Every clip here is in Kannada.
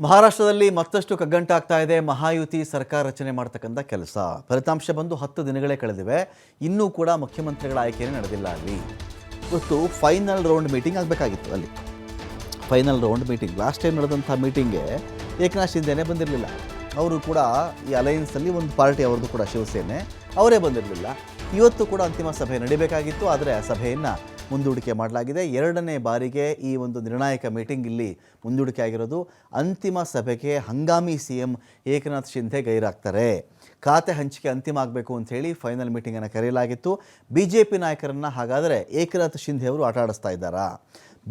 ಮಹಾರಾಷ್ಟ್ರದಲ್ಲಿ ಮತ್ತಷ್ಟು ಕಗ್ಗಂಟಾಗ್ತಾ ಇದೆ ಮಹಾಯುತಿ ಸರ್ಕಾರ ರಚನೆ ಮಾಡತಕ್ಕಂಥ ಕೆಲಸ. ಫಲಿತಾಂಶ ಬಂದು 10 ದಿನಗಳೇ ಕಳೆದಿವೆ. ಇನ್ನೂ ಕೂಡ ಮುಖ್ಯಮಂತ್ರಿಗಳ ಆಯ್ಕೆನೇ ನಡೆದಿಲ್ಲ. ಅಲ್ಲಿ ಇವತ್ತು ಫೈನಲ್ ರೌಂಡ್ ಮೀಟಿಂಗ್ ಆಗಬೇಕಾಗಿತ್ತು. ಅಲ್ಲಿ final round meeting last time ನಡೆದಂಥ ಮೀಟಿಂಗ್ಗೆ ಏಕನಾಥ್ ಶಿಂದೆನೇ ಬಂದಿರಲಿಲ್ಲ. ಅವರು ಕೂಡ ಈ ಅಲಯನ್ಸಲ್ಲಿ ಒಂದು ಪಾರ್ಟಿ ಅವ್ರದ್ದು ಕೂಡ ಶಿವಸೇನೆ ಅವರೇ ಬಂದಿರಲಿಲ್ಲ. ಇವತ್ತು ಕೂಡ ಅಂತಿಮ ಸಭೆ ನಡೀಬೇಕಾಗಿತ್ತು, ಆದರೆ ಆ ಸಭೆಯನ್ನು ಮುಂದೂಡಿಕೆ ಮಾಡಲಾಗಿದೆ. 2ನೇ ಬಾರಿಗೆ ಈ ಒಂದು ನಿರ್ಣಾಯಕ ಮೀಟಿಂಗ್ ಇಲ್ಲಿ ಮುಂದೂಡಿಕೆ ಆಗಿರೋದು. ಅಂತಿಮ ಸಭೆಗೆ ಹಂಗಾಮಿ CM ಏಕನಾಥ್ ಶಿಂದೆ ಗೈರಾಗ್ತಾರೆ. ಖಾತೆ ಹಂಚಿಕೆ ಅಂತಿಮ ಆಗಬೇಕು ಅಂಥೇಳಿ ಫೈನಲ್ ಮೀಟಿಂಗನ್ನು ಕರೆಯಲಾಗಿತ್ತು. BJP ನಾಯಕರನ್ನು ಹಾಗಾದರೆ ಏಕನಾಥ್ ಶಿಂದೆ ಅವರು ಆಟ ಆಡಿಸ್ತಾ ಇದ್ದಾರಾ?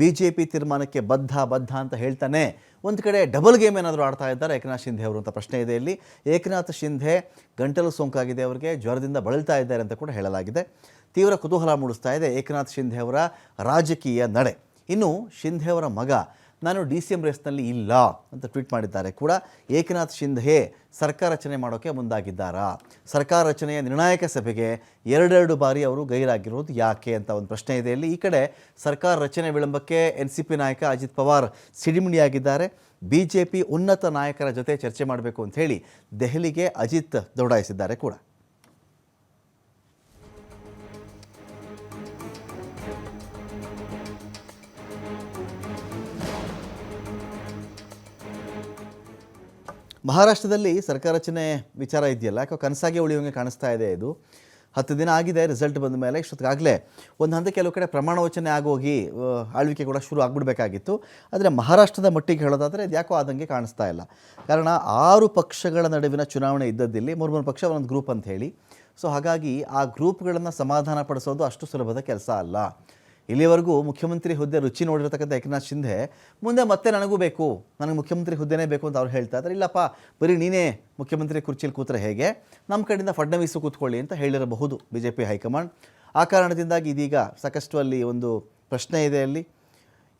BJP ತೀರ್ಮಾನಕ್ಕೆ ಬದ್ಧ ಅಂತ ಹೇಳ್ತಾನೆ ಒಂದು ಕಡೆ ಡಬಲ್ ಗೇಮ್ ಏನಾದರೂ ಆಡ್ತಾ ಇದ್ದಾರೆ ಏಕನಾಥ್ ಶಿಂದೆ ಅವರು ಅಂತ ಪ್ರಶ್ನೆ ಇದೆ ಇಲ್ಲಿ. ಏಕನಾಥ್ ಶಿಂದೆ ಗಂಟಲು ಸೋಂಕಾಗಿದೆ, ಅವರಿಗೆ ಜ್ವರದಿಂದ ಬಳಲ್ತಾ ಇದ್ದಾರೆ ಅಂತ ಕೂಡ ಹೇಳಲಾಗಿದೆ. ತೀವ್ರ ಕುತೂಹಲ ಮೂಡಿಸ್ತಾ ಇದೆ ಏಕನಾಥ್ ಶಿಂದೆ ಅವರ ರಾಜಕೀಯ ನಡೆ. ಇನ್ನು ಶಿಂದೆ ಅವರ ಮಗ ನಾನು DCM ರೇಸ್ನಲ್ಲಿ ಇಲ್ಲ ಅಂತ ಟ್ವೀಟ್ ಮಾಡಿದ್ದಾರೆ ಕೂಡ. ಏಕನಾಥ್ ಶಿಂದೆ ಸರ್ಕಾರ ರಚನೆ ಮಾಡೋಕ್ಕೆ ಮುಂದಾಗಿದ್ದಾರಾ? ಸರ್ಕಾರ ರಚನೆಯ ನಿರ್ಣಾಯಕ ಸಭೆಗೆ 2 ಬಾರಿ ಅವರು ಗೈರಾಗಿರೋದು ಯಾಕೆ ಅಂತ ಒಂದು ಪ್ರಶ್ನೆ ಇದೆ ಇಲ್ಲಿ. ಈ ಕಡೆ ಸರ್ಕಾರ ರಚನೆ ವಿಳಂಬಕ್ಕೆ NCP ನಾಯಕ ಅಜಿತ್ ಪವಾರ್ ಸಿಡಿಮಿಡಿಯಾಗಿದ್ದಾರೆ. BJP ಉನ್ನತ ನಾಯಕರ ಜೊತೆ ಚರ್ಚೆ ಮಾಡಬೇಕು ಅಂತ ಹೇಳಿ ದೆಹಲಿಗೆ ಅಜಿತ್ ದೌಡಾಯಿಸಿದ್ದಾರೆ ಕೂಡ. ಮಹಾರಾಷ್ಟ್ರದಲ್ಲಿ ಸರ್ಕಾರ ರಚನೆ ವಿಚಾರ ಇದೆಯಲ್ಲ, ಯಾಕೋ ಕನಸಾಗಿ ಉಳಿಯೋಂಗೆ ಕಾಣಿಸ್ತಾ ಇದೆ. ಇದು 10 ದಿನ ಆಗಿದೆ ರಿಸಲ್ಟ್ ಬಂದ ಮೇಲೆ. ಇಷ್ಟೊತ್ತಿಗಾಗಲೇ ಒಂದು ಹಂತ ಕೆಲವು ಕಡೆ ಪ್ರಮಾಣ ವಚನೆ ಆಗೋಗಿ ಆಳ್ವಿಕೆ ಕೂಡ ಶುರು ಆಗಿಬಿಡಬೇಕಾಗಿತ್ತು. ಆದರೆ ಮಹಾರಾಷ್ಟ್ರದ ಮಟ್ಟಿಗೆ ಹೇಳೋದಾದರೆ ಇದು ಯಾಕೋ ಆದಂಗೆ ಕಾಣಿಸ್ತಾ ಇಲ್ಲ. ಕಾರಣ 6 ಪಕ್ಷಗಳ ನಡುವಿನ ಚುನಾವಣೆ ಇದ್ದದ್ದಿಲ್ಲಿ 3 ಪಕ್ಷ ಒಂದೊಂದು ಗ್ರೂಪ್ ಅಂತ ಹೇಳಿ. ಸೊ ಹಾಗಾಗಿ ಆ ಗ್ರೂಪ್ಗಳನ್ನು ಸಮಾಧಾನ ಪಡಿಸೋದು ಅಷ್ಟು ಸುಲಭದ ಕೆಲಸ ಅಲ್ಲ. ಇಲ್ಲಿವರೆಗೂ ಮುಖ್ಯಮಂತ್ರಿ ಹುದ್ದೆ ರುಚಿ ನೋಡಿರ್ತಕ್ಕಂಥ ಏಕನಾಥ್ ಶಿಂದೆ ಮುಂದೆ ಮತ್ತೆ ನನಗೂ ಬೇಕು, ನನಗೆ ಮುಖ್ಯಮಂತ್ರಿ ಹುದ್ದೆನೇ ಬೇಕು ಅಂತ ಅವ್ರು ಹೇಳ್ತಾ ಇದ್ದಾರೆ. ಇಲ್ಲಪ್ಪ, ಬರೀ ನೀನೇ ಮುಖ್ಯಮಂತ್ರಿ ಕುರ್ಚಿಲಿ ಕೂತ್ರೆ ಹೇಗೆ, ನಮ್ಮ ಕಡೆಯಿಂದ ಫಡ್ನವೀಸು ಕೂತ್ಕೊಳ್ಳಿ ಅಂತ ಹೇಳಿರಬಹುದು BJP ಹೈಕಮಾಂಡ್. ಆ ಕಾರಣದಿಂದಾಗಿ ಇದೀಗ ಸಾಕಷ್ಟು ಅಲ್ಲಿ ಒಂದು ಪ್ರಶ್ನೆ ಇದೆ. ಅಲ್ಲಿ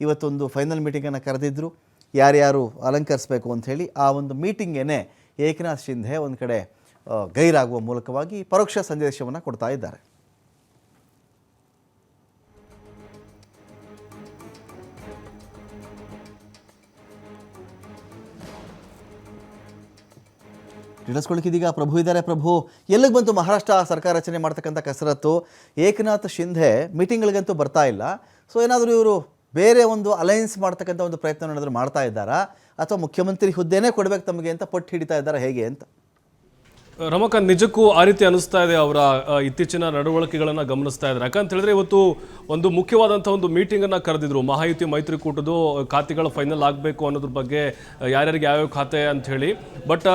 ಇವತ್ತೊಂದು ಫೈನಲ್ ಮೀಟಿಂಗನ್ನು ಕರೆದಿದ್ದರು, ಯಾರ್ಯಾರು ಅಲಂಕರಿಸಬೇಕು ಅಂಥೇಳಿ. ಆ ಒಂದು ಮೀಟಿಂಗೇನೆ ಏಕನಾಥ್ ಶಿಂದೆ ಒಂದು ಕಡೆ ಗೈರಾಗುವ ಮೂಲಕವಾಗಿ ಪರೋಕ್ಷ ಸಂದೇಶವನ್ನು ಕೊಡ್ತಾ ಇದ್ದಾರೆ. ತಿಳಿಸ್ಕೊಳ್ಳಿಕ್ಕಿದೀಗ ಪ್ರಭು ಇದ್ದಾರೆ. ಪ್ರಭು, ಎಲ್ಲಿಗೆ ಬಂತು ಮಹಾರಾಷ್ಟ್ರ ಸರ್ಕಾರ ರಚನೆ ಮಾಡ್ತಕ್ಕಂಥ ಕಸರತ್ತು? ಏಕನಾಥ್ ಶಿಂದೆ ಮೀಟಿಂಗ್ಗಳಿಗಂತೂ ಬರ್ತಾ ಇಲ್ಲ. ಸೊ ಏನಾದರೂ ಇವರು ಬೇರೆ ಒಂದು ಅಲಯನ್ಸ್ ಮಾಡ್ತಕ್ಕಂಥ ಒಂದು ಪ್ರಯತ್ನ ಏನಾದರೂ ಮಾಡ್ತಾ ಇದ್ದಾರಾ, ಅಥವಾ ಮುಖ್ಯಮಂತ್ರಿ ಹುದ್ದೆನೇ ಕೊಡಬೇಕು ತಮಗೆ ಅಂತ ಪಟ್ಟು ಹಿಡಿತಾ ಇದ್ದಾರಾ, ಹೇಗೆ ಅಂತ? ರಮಕಾಂತ್, ನಿಜಕ್ಕೂ ಆ ರೀತಿ ಅನಿಸ್ತಾ ಇದೆ. ಅವರ ಇತ್ತೀಚಿನ ನಡವಳಿಕೆಗಳನ್ನು ಗಮನಿಸ್ತಾ ಇದ್ದಾರೆ. ಯಾಕಂತ ಹೇಳಿದ್ರೆ ಇವತ್ತು ಒಂದು ಮುಖ್ಯವಾದಂಥ ಒಂದು ಮೀಟಿಂಗನ್ನು ಕರೆದಿದ್ರು. ಮಹಾಯುತಿ ಮೈತ್ರಿಕೂಟದ್ದು ಖಾತೆಗಳು ಫೈನಲ್ ಆಗಬೇಕು ಅನ್ನೋದ್ರ ಬಗ್ಗೆ, ಯಾರ್ಯಾರಿಗೆ ಯಾವ್ಯಾವ ಖಾತೆ ಅಂತ ಹೇಳಿ. ಬಟ್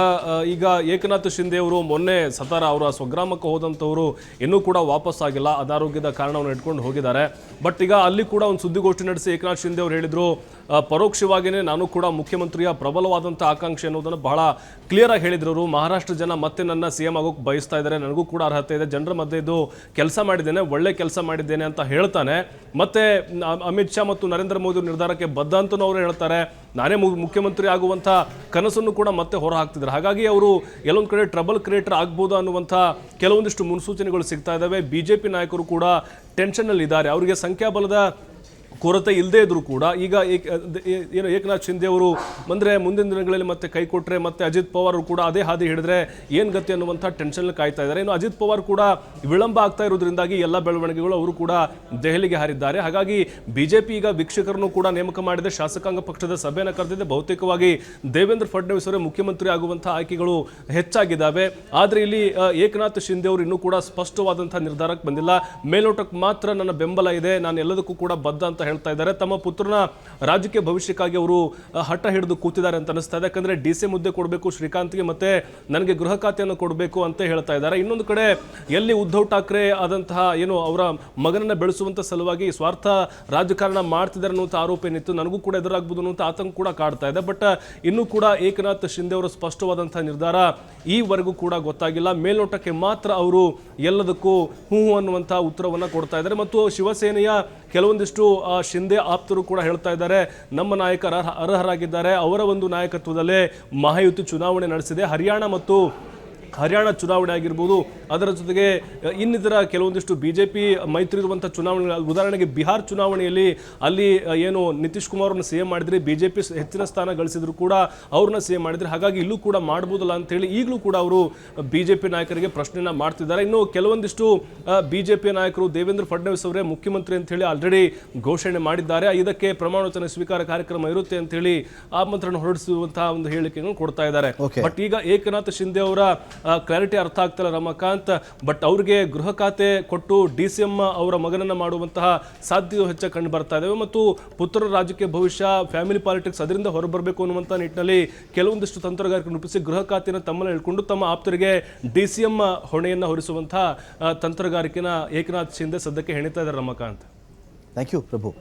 ಈಗ ಏಕನಾಥ್ ಶಿಂದೆ ಅವರು ಮೊನ್ನೆ ಸತಾರ ಅವರ ಸ್ವಗ್ರಾಮಕ್ಕೆ ಹೋದಂಥವರು ಇನ್ನೂ ಕೂಡ ವಾಪಸ್ ಆಗಿಲ್ಲ. ಅನಾರೋಗ್ಯದ ಕಾರಣವನ್ನು ಇಟ್ಕೊಂಡು ಹೋಗಿದ್ದಾರೆ. ಬಟ್ ಈಗ ಅಲ್ಲಿ ಕೂಡ ಒಂದು ಸುದ್ದಿಗೋಷ್ಠಿ ನಡೆಸಿ ಏಕನಾಥ್ ಶಿಂದೆ ಅವರು ಹೇಳಿದರು, ಪರೋಕ್ಷವಾಗಿಯೇ ನಾನು ಕೂಡ ಮುಖ್ಯಮಂತ್ರಿಯ ಪ್ರಬಲವಾದಂಥ ಆಕಾಂಕ್ಷೆ ಅನ್ನೋದನ್ನು ಬಹಳ ಕ್ಲಿಯರ್ ಆಗಿ ಹೇಳಿದ್ರು. ಮಹಾರಾಷ್ಟ್ರ ಜನ ಮತ್ತೆ ನನ್ನ CM ಆಗೋಕೆ ಬಯಸ್ತಾ ಇದ್ದಾರೆ, ನನಗೂ ಕೂಡ ಅರ್ಹತೆ ಇದೆ, ಜನರ ಮಧ್ಯೆ ಇದು ಕೆಲಸ ಮಾಡಿದ್ದೇನೆ, ಒಳ್ಳೆ ಕೆಲಸ ಮಾಡಿದ್ದೇನೆ ಅಂತ ಹೇಳ್ತಾನೆ. ಮತ್ತೆ ಅಮಿತ್ ಶಾ ಮತ್ತು ನರೇಂದ್ರ ಮೋದಿ ನಿರ್ಧಾರಕ್ಕೆ ಬದ್ಧ ಅಂತಲೂ ಅವರು ಹೇಳ್ತಾರೆ. ನಾನೇ ಮುಖ್ಯಮಂತ್ರಿ ಆಗುವಂಥ ಕನಸನ್ನು ಕೂಡ ಮತ್ತೆ ಹೊರ ಹಾಕ್ತಿದ್ದಾರೆ. ಹಾಗಾಗಿ ಅವರು ಎಲ್ಲೊಂದು ಕಡೆ ಟ್ರಬಲ್ ಕ್ರಿಯೇಟರ್ ಆಗ್ಬೋದು ಅನ್ನುವಂಥ ಕೆಲವೊಂದಿಷ್ಟು ಮುನ್ಸೂಚನೆಗಳು ಸಿಗ್ತಾ ಇದ್ದಾವೆ. BJP ನಾಯಕರು ಕೂಡ ಟೆನ್ಷನ್ನಲ್ಲಿ ಇದ್ದಾರೆ. ಅವರಿಗೆ ಸಂಖ್ಯಾಬಲದ ಕೊರತೆ ಇಲ್ಲದೇ ಇದ್ರೂ ಕೂಡ ಈಗ ಏನು ಏಕನಾಥ್ ಶಿಂದೆ ಅವರು ಬಂದರೆ ಮುಂದಿನ ದಿನಗಳಲ್ಲಿ ಮತ್ತೆ ಕೈ ಕೊಟ್ಟರೆ ಮತ್ತೆ ಅಜಿತ್ ಪವಾರ್ ಕೂಡ ಅದೇ ಹಾದಿ ಹಿಡಿದ್ರೆ ಏನು ಗತಿ ಅನ್ನುವಂಥ ಟೆನ್ಷನ್ ಕಾಯ್ತಾ ಇದ್ದಾರೆ. ಇನ್ನು ಅಜಿತ್ ಪವಾರ್ ಕೂಡ ವಿಳಂಬ ಆಗ್ತಾ ಇರೋದ್ರಿಂದಾಗಿ ಎಲ್ಲ ಬೆಳವಣಿಗೆಗಳು ಅವರು ಕೂಡ ದೆಹಲಿಗೆ ಹಾರಿದ್ದಾರೆ. ಹಾಗಾಗಿ BJP ಈಗ ವೀಕ್ಷಕರನ್ನು ಕೂಡ ನೇಮಕ ಮಾಡಿದೆ, ಶಾಸಕಾಂಗ ಪಕ್ಷದ ಸಭೆಯನ್ನು ಕರೆದಿದೆ. ಬಹುತೇಕವಾಗಿ ದೇವೇಂದ್ರ ಫಡ್ನವೀಸ್ ಅವರೇ ಮುಖ್ಯಮಂತ್ರಿ ಆಗುವಂಥ ಆಯ್ಕೆಗಳು ಹೆಚ್ಚಾಗಿದ್ದಾವೆ. ಆದರೆ ಇಲ್ಲಿ ಏಕನಾಥ್ ಶಿಂದೆ ಅವರು ಇನ್ನೂ ಕೂಡ ಸ್ಪಷ್ಟವಾದಂಥ ನಿರ್ಧಾರಕ್ಕೆ ಬಂದಿಲ್ಲ. ಮೇಲ್ನೋಟಕ್ಕೆ ಮಾತ್ರ ನನ್ನ ಬೆಂಬಲ ಇದೆ, ನಾನು ಎಲ್ಲದಕ್ಕೂ ಕೂಡ ಬದ್ಧ ಅಂತ ಹೇಳ್ತಾ ಇದ್ದಾರೆ. ತಮ್ಮ ಪುತ್ರನ ರಾಜಕೀಯ ಭವಿಷ್ಯಕ್ಕಾಗಿ ಅವರು ಹಠ ಹಿಡಿದು ಕೂತಿದ್ದಾರೆ ಅಂತ ಅನಿಸ್ತಾ ಇದೆ. ಯಾಕಂದ್ರೆ DCM ಹುದ್ದೆ ಕೊಡಬೇಕು ಶ್ರೀಕಾಂತ್ಗೆ, ಮತ್ತೆ ನನಗೆ ಗೃಹ ಖಾತೆಯನ್ನು ಕೊಡಬೇಕು ಅಂತ ಹೇಳ್ತಾ ಇದ್ದಾರೆ. ಇನ್ನೊಂದು ಕಡೆ ಎಲ್ಲಿ ಉದ್ಧವ್ ಠಾಕ್ರೆ ಆದಂತಹ ಏನು ಅವರ ಮಗನನ್ನ ಬೆಳೆಸುವಂತ ಸಲುವಾಗಿ ಸ್ವಾರ್ಥ ರಾಜಕಾರಣ ಮಾಡ್ತಿದ್ದಾರೆ ಅನ್ನುವಂಥ ಆರೋಪ ಏನಿತ್ತು, ನನಗೂ ಕೂಡ ಎದುರಾಗಬಹುದು ಅನ್ನುವಂಥ ಆತಂಕ ಕೂಡ ಕಾಡ್ತಾ ಇದೆ. ಬಟ್ ಇನ್ನೂ ಕೂಡ ಏಕನಾಥ್ ಶಿಂದೆ ಅವರ ಸ್ಪಷ್ಟವಾದಂತಹ ನಿರ್ಧಾರ ಈವರೆಗೂ ಕೂಡ ಗೊತ್ತಾಗಿಲ್ಲ. ಮೇಲ್ನೋಟಕ್ಕೆ ಮಾತ್ರ ಅವರು ಎಲ್ಲದಕ್ಕೂ ಹೂ ಅನ್ನುವಂಥ ಉತ್ತರವನ್ನು ಕೊಡ್ತಾ ಇದ್ದಾರೆ. ಮತ್ತು ಶಿವಸೇನೆಯ ಕೆಲವೊಂದಿಷ್ಟು ಶಿಂದೆ ಆಪ್ತರು ಕೂಡ ಹೇಳ್ತಾ ಇದ್ದಾರೆ, ನಮ್ಮ ನಾಯಕರ ಅರ್ಹರಾಗಿದ್ದಾರೆ, ಅವರ ಒಂದು ನಾಯಕತ್ವದಲ್ಲೇ ಮಹಾಯುತಿ ಚುನಾವಣೆ ನಡೆಸಿದೆ. ಹರಿಯಾಣ ಮತ್ತು ಹರಿಯಾಣ ಚುನಾವಣೆ ಆಗಿರ್ಬೋದು, ಅದರ ಜೊತೆಗೆ ಇನ್ನಿತರ ಕೆಲವೊಂದಿಷ್ಟು ಬಿಜೆಪಿ ಮೈತ್ರಿ ಇರುವಂಥ ಚುನಾವಣೆ, ಉದಾಹರಣೆಗೆ ಬಿಹಾರ್ ಚುನಾವಣೆಯಲ್ಲಿ ಅಲ್ಲಿ ಏನು ನಿತೀಶ್ ಕುಮಾರ್ ಅವ್ರನ್ನ ಸಿಎಂ ಮಾಡಿದ್ರೆ, ಬಿಜೆಪಿ ಹೆಚ್ಚಿನ ಸ್ಥಾನ ಗಳಿಸಿದ್ರು ಕೂಡ ಅವ್ರನ್ನ ಸಿಎಂ ಮಾಡಿದ್ರೆ, ಹಾಗಾಗಿ ಇಲ್ಲೂ ಕೂಡ ಮಾಡ್ಬೋದಲ್ಲ ಅಂತೇಳಿ ಈಗಲೂ ಕೂಡ ಅವರು ಬಿಜೆಪಿ ನಾಯಕರಿಗೆ ಪ್ರಶ್ನೆಯನ್ನ ಮಾಡ್ತಿದ್ದಾರೆ. ಇನ್ನು ಕೆಲವೊಂದಿಷ್ಟು ಬಿಜೆಪಿ ನಾಯಕರು ದೇವೇಂದ್ರ ಫಡ್ನವೀಸ್ ಅವರೇ ಮುಖ್ಯಮಂತ್ರಿ ಅಂತ ಹೇಳಿ ಆಲ್ರೆಡಿ ಘೋಷಣೆ ಮಾಡಿದ್ದಾರೆ. ಇದಕ್ಕೆ ಪ್ರಮಾಣ ವಚನ ಸ್ವೀಕಾರ ಕಾರ್ಯಕ್ರಮ ಇರುತ್ತೆ ಅಂತ ಹೇಳಿ ಆಮಂತ್ರಣ ಹೊರಡಿಸುವಂತಹ ಒಂದು ಹೇಳಿಕೆಗಳನ್ನು ಕೊಡ್ತಾ ಇದ್ದಾರೆ. ಬಟ್ ಈಗ ಏಕನಾಥ್ ಶಿಂದೆ ಅವರ ಕ್ಲಾರಿಟಿ ಅರ್ಥ ಆಗ್ತಲ್ಲ ರಮಾಕಾಂತ್. ಬಟ್ ಅವ್ರಿಗೆ ಗೃಹ ಖಾತೆ ಕೊಟ್ಟು DCM ಅವರ ಮಗನನ್ನ ಮಾಡುವಂತಹ ಸಾಧ್ಯತೆ ಹೆಚ್ಚು ಕಂಡು ಬರ್ತಾ ಇದಾವೆ. ಮತ್ತು ಪುತ್ರರ ರಾಜಕೀಯ ಭವಿಷ್ಯ, ಫ್ಯಾಮಿಲಿ ಪಾಲಿಟಿಕ್ಸ್ ಅದರಿಂದ ಹೊರಬರಬೇಕು ಅನ್ನುವಂಥ ನಿಟ್ಟಿನಲ್ಲಿ ಕೆಲವೊಂದಿಷ್ಟು ತಂತ್ರಗಾರಿಕೆ ರೂಪಿಸಿ ಗೃಹ ಖಾತೆಯನ್ನು ತಮ್ಮಲ್ಲಿ ಹೇಳ್ಕೊಂಡು ತಮ್ಮ ಆಪ್ತರಿಗೆ DCM ಹೊಣೆಯನ್ನು ಹೊರಿಸುವಂತಹ ತಂತ್ರಗಾರಿಕೆನ ಏಕನಾಥ್ ಶಿಂದೆ ಸದ್ಯಕ್ಕೆ ಹೆಣಿತಾ ಇದ್ದಾರೆ ರಮಾಕಾಂತ್. Thank you Prabhu.